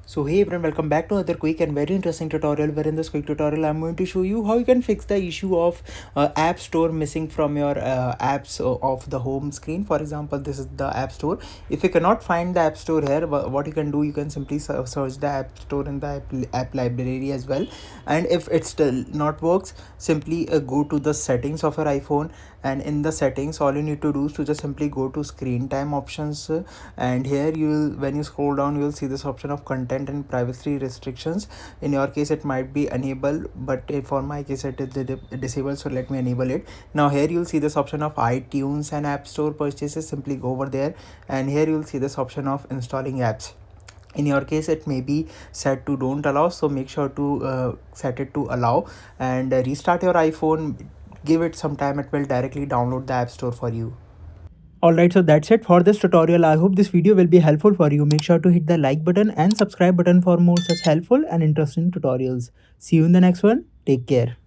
So hey everyone, welcome back to another quick and very interesting tutorial, where in this quick tutorial I'm going to show you how you can fix the issue of app store missing from your apps of the home screen. For example, this is the app store. If you cannot find the app store here, what you can do, you can simply search the app store in the app library as well. And if it still not works, simply go to the settings of your iPhone, and in the settings all you need to do is to just simply go to screen time options, and here you will, when you scroll down, you will see this option of content and privacy restrictions. In your case it might be enabled, but for my case it is disabled, so let me enable it. Now here you'll see this option of iTunes and App Store purchases. Simply go over there, and here you'll see this option of installing apps. In your case it may be set to don't allow, so make sure to set it to allow, and restart your iPhone. Give it some time, it will directly download the app store for you. Alright, so that's it for this tutorial. I hope this video will be helpful for you. Make sure to hit the like button and subscribe button for more such helpful and interesting tutorials. See you in the next one. Take care.